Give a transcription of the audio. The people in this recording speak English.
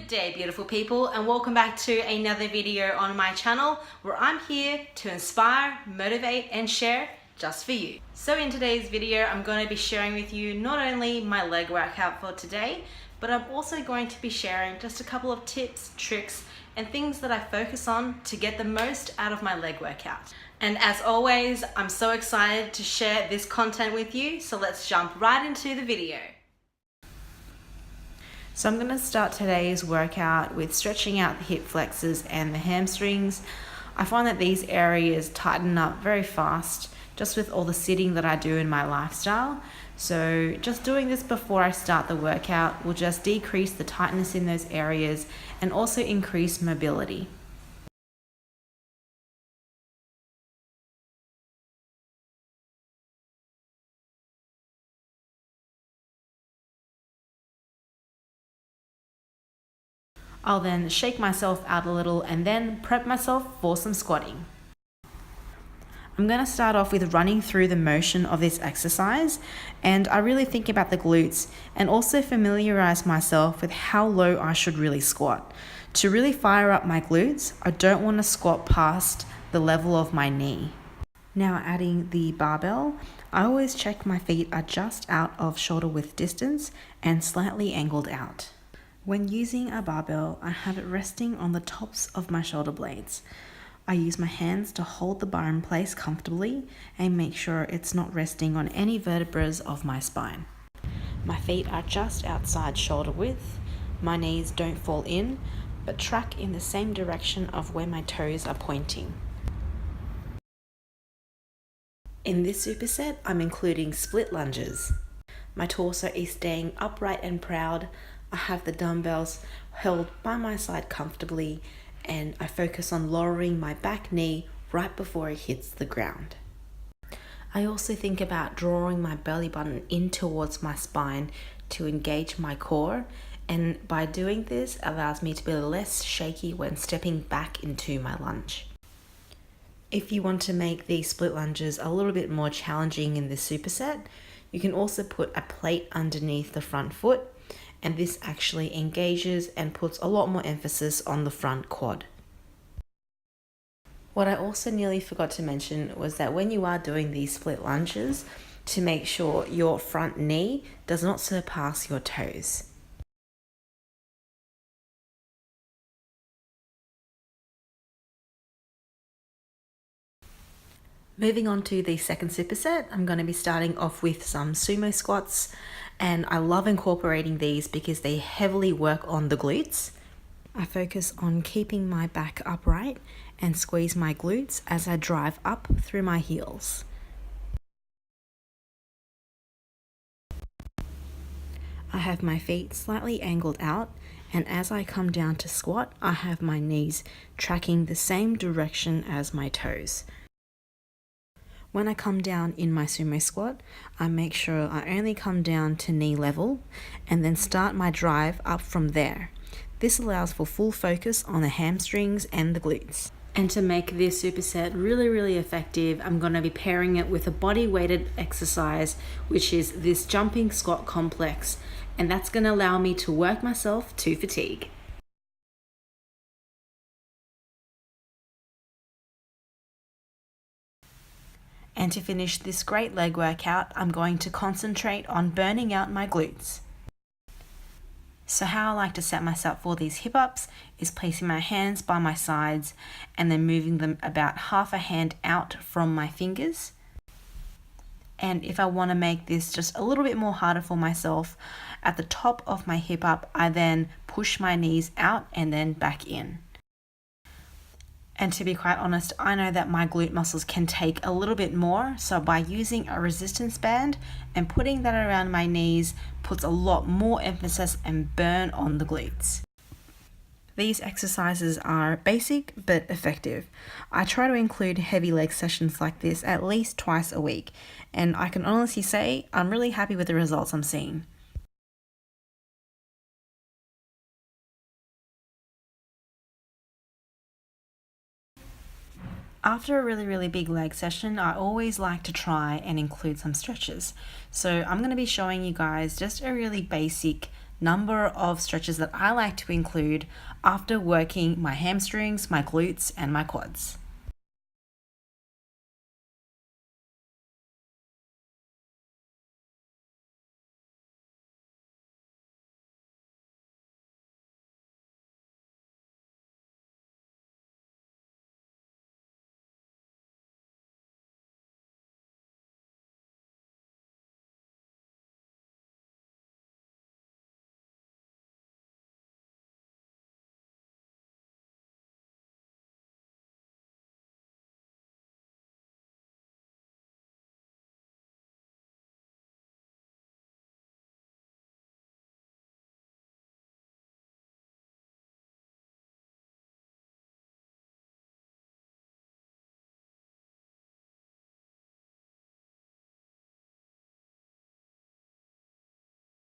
Good day, beautiful people, and welcome back to another video on my channel where I'm here to inspire, motivate, and share just for you. So in today's video, I'm going to be sharing with you not only my leg workout for today, but I'm also going to be sharing just a couple of tips, tricks, and things that I focus on to get the most out of my leg workout. And as always, I'm so excited to share this content with you, so let's jump right into the video. So I'm going to start today's workout with stretching out the hip flexors and the hamstrings. I find that these areas tighten up very fast just with all the sitting that I do in my lifestyle. So just doing this before I start the workout will just decrease the tightness in those areas and also increase mobility. I'll then shake myself out a little and then prep myself for some squatting. I'm going to start off with running through the motion of this exercise, and I really think about the glutes and also familiarize myself with how low I should really squat. To really fire up my glutes, I don't want to squat past the level of my knee. Now adding the barbell, I always check my feet are just out of shoulder width distance and slightly angled out. When using a barbell, I have it resting on the tops of my shoulder blades. I use my hands to hold the bar in place comfortably and make sure it's not resting on any vertebrae of my spine. My feet are just outside shoulder width. My knees don't fall in, but track in the same direction of where my toes are pointing. In this superset, I'm including split lunges. My torso is staying upright and proud. I have the dumbbells held by my side comfortably, and I focus on lowering my back knee right before it hits the ground. I also think about drawing my belly button in towards my spine to engage my core, and by doing this allows me to be less shaky when stepping back into my lunge. If you want to make these split lunges a little bit more challenging in this superset, you can also put a plate underneath the front foot, and this actually engages and puts a lot more emphasis on the front quad. What I also nearly forgot to mention was that when you are doing these split lunges, to make sure your front knee does not surpass your toes. Moving on to the second superset, I'm going to be starting off with some sumo squats, and I love incorporating these because they heavily work on the glutes. I focus on keeping my back upright and squeeze my glutes as I drive up through my heels. I have my feet slightly angled out, and as I come down to squat, I have my knees tracking the same direction as my toes. When I come down in my sumo squat, I make sure I only come down to knee level and then start my drive up from there. This allows for full focus on the hamstrings and the glutes. And to make this superset really effective, I'm going to be pairing it with a body weighted exercise, which is this jumping squat complex, and that's going to allow me to work myself to fatigue. And to finish this great leg workout, I'm going to concentrate on burning out my glutes. So how I like to set myself for these hip ups is placing my hands by my sides and then moving them about half a hand out from my fingers. And if I want to make this just a little bit more harder for myself, at the top of my hip up, I then push my knees out and then back in. And to be quite honest, I know that my glute muscles can take a little bit more, so by using a resistance band and putting that around my knees puts a lot more emphasis and burn on the glutes. These exercises are basic but effective. I try to include heavy leg sessions like this at least twice a week, and I can honestly say I'm really happy with the results I'm seeing. After a really big leg session, I always like to try and include some stretches. So I'm going to be showing you guys just a really basic number of stretches that I like to include after working my hamstrings, my glutes, and my quads.